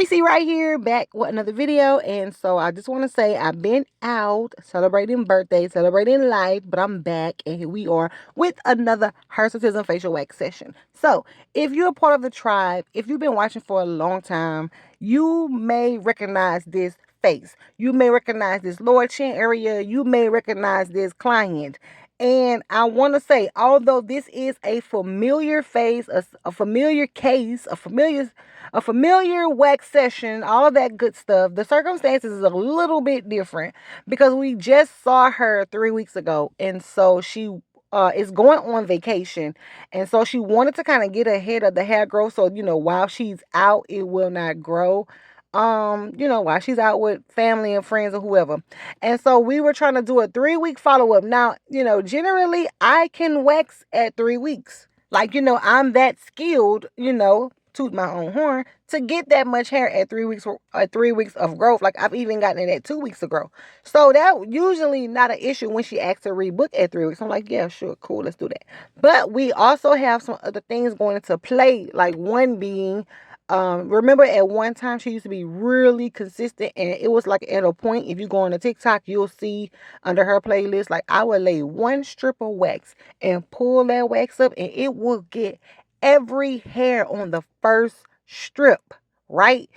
Reese right here, back with another video. And so I just want to say I've been out celebrating birthdays, celebrating life, but I'm back and here we are with another Hirsutism facial wax session. So if you're a part of the tribe, if you've been watching for a long time, you may recognize this face. You may recognize this lower chin area. You may recognize this client. And I want to say, although this is a familiar face, a familiar case, a familiar wax session, all of that good stuff, the circumstances is a little bit different because we just saw her 3 weeks ago. And so she is going on vacation. And so she wanted to kind of get ahead of the hair growth. So, while she's out, it will not grow. While she's out with family and friends or whoever. And so we were trying to do a 3-week follow-up. Now, generally I can wax at 3 weeks. Like, I'm that skilled, toot my own horn, to get that much hair at 3 weeks, at 3 weeks of growth. Like, I've even gotten it at 2 weeks of growth. So that usually not an issue when she asks to rebook at 3 weeks. I'm like, yeah, sure, cool, let's do that. But we also have some other things going into play, like one being, remember at one time she used to be really consistent, and it was like at a point, if you go on the TikTok, you'll see under her playlist, like I would lay one strip of wax and pull that wax up and it will get every hair on the first strip, right?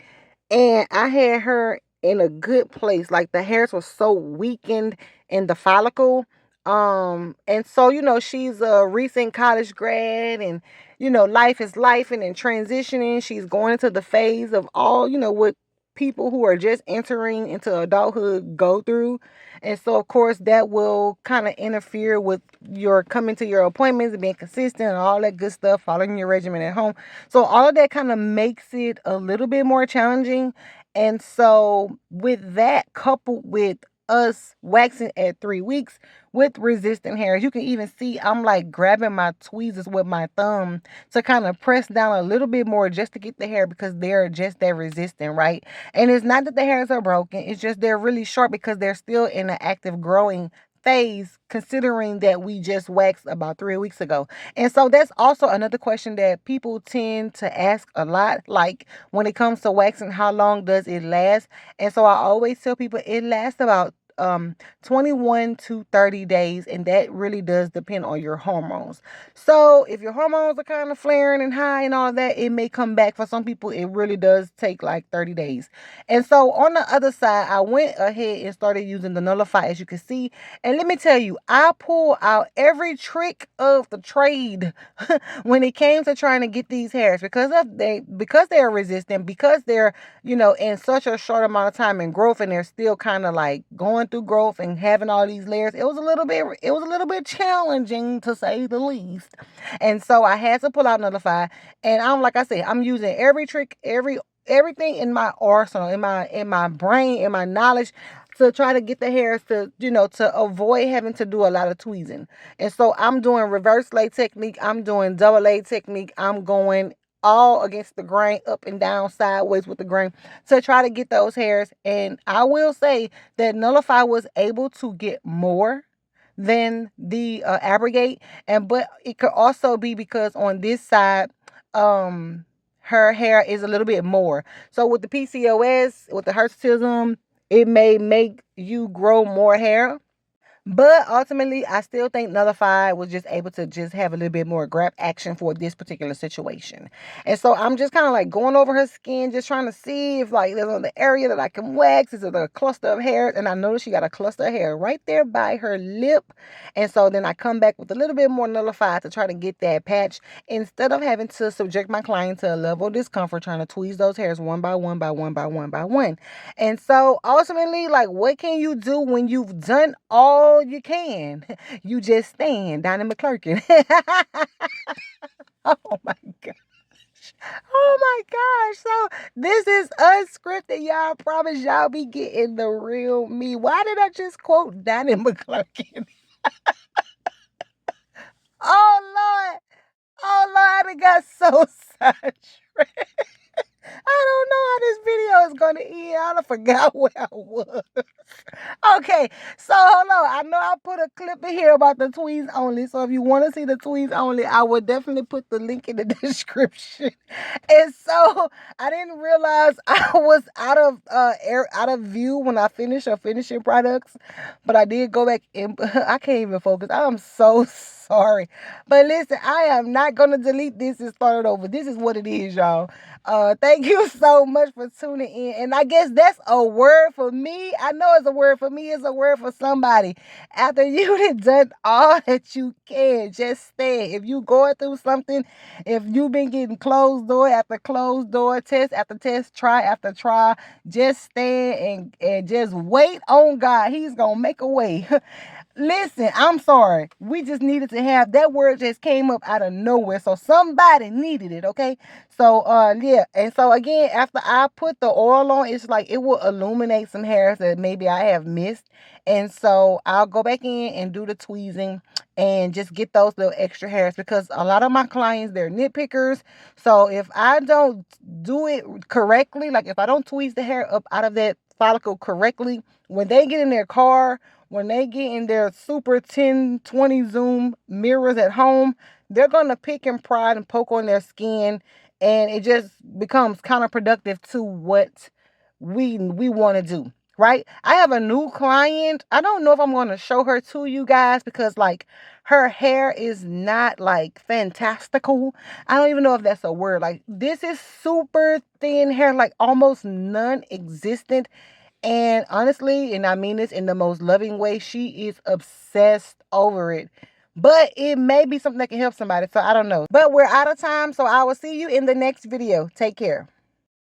And I had her in a good place. Like the hairs were so weakened in the follicle. And so, she's a recent college grad and, life is life and transitioning. She's going into the phase of all, what people who are just entering into adulthood go through. And so, of course, that will kind of interfere with your coming to your appointments and being consistent and all that good stuff, following your regimen at home. So all of that kind of makes it a little bit more challenging. And so with that, coupled with us waxing at 3 weeks with resistant hairs, you can even see I'm like grabbing my tweezers with my thumb to kind of press down a little bit more just to get the hair, because they're just that resistant, right? And it's not that the hairs are broken, it's just they're really short because they're still in an active growing phase, considering that we just waxed about 3 weeks ago. And so that's also another question that people tend to ask a lot, like when it comes to waxing, how long does it last? And so I always tell people it lasts about 21 to 30 days, and that really does depend on your hormones. So if your hormones are kind of flaring and high and all of that, it may come back. For some people it really does take like 30 days. And so on the other side, I went ahead and started using the Nullify, as you can see. And let me tell you, I pull out every trick of the trade when it came to trying to get these hairs, because they're resistant, because they're, in such a short amount of time in growth, and they're still kind of like going through growth and having all these layers. It was a little bit challenging, to say the least. And so I had to pull out Nullify. And like I said, I'm using every trick, everything in my arsenal, in my brain, in my knowledge, to try to get the hairs to avoid having to do a lot of tweezing. And so I'm doing reverse lay technique, I'm doing double lay technique, I'm going all against the grain, up and down, sideways with the grain, to try to get those hairs. And I will say that Nullify was able to get more than the abrogate. But it could also be because on this side, her hair is a little bit more. So with the PCOS, with the hirsutism, it may make you grow more hair. But ultimately, I still think Nullify was just able to just have a little bit more grab action for this particular situation. And so I'm just kind of like going over her skin, just trying to see if like there's another area that I can wax. Is it a cluster of hair? And I noticed she got a cluster of hair right there by her lip. And so then I come back with a little bit more Nullify to try to get that patch, instead of having to subject my client to a level of discomfort trying to tweeze those hairs one by one by one by one by one. And so ultimately, like, what can you do when you've done all you can? You just stand down in McClurkin. Oh my gosh. Oh my gosh. So this is unscripted, y'all. I promise y'all be getting the real me. Why did I just quote Donnie McClurkin? Oh Lord. Oh Lord, I got so sidetracked. I don't know how this video is going to end. I forgot where I was. Okay, so hold on. I know I put a clip in here about the Tweeze-Only. So if you want to see the Tweeze-Only, I will definitely put the link in the description. And so I didn't realize I was out of view when I finished or finishing products, but I did go back and I can't even focus. I'm so sorry. But listen, I am not gonna delete this and start it over. This is what it is, y'all. Thank you so much for tuning in. And I guess that's a word for me. I know it's a word for me. It's a word for somebody. After you have done all that you can, just stay. If you going through something, if you've been getting closed door after closed door, test after test, try after try, just stand and just wait on God. He's going to make a way. Listen, I'm sorry. We just needed to have that word just came up out of nowhere. So somebody needed it, okay? So yeah. And so again, after I put the oil on, it's like it will illuminate some hairs that maybe I have missed. And so I'll go back in and do the tweezing and just get those little extra hairs because a lot of my clients, they're nitpickers. So if I don't do it correctly, like if I don't tweeze the hair up out of that follicle correctly, when they get in their car, when they get in their super 10-20 zoom mirrors at home, they're going to pick and prod and poke on their skin, and it just becomes counterproductive to what we want to do. Right? I have a new client. I don't know if I'm going to show her to you guys because like her hair is not like fantastical. I don't even know if that's a word. Like this is super thin hair, like almost non-existent. And honestly, and I mean this in the most loving way, she is obsessed over it. But it may be something that can help somebody. So I don't know. But we're out of time. So I will see you in the next video. Take care.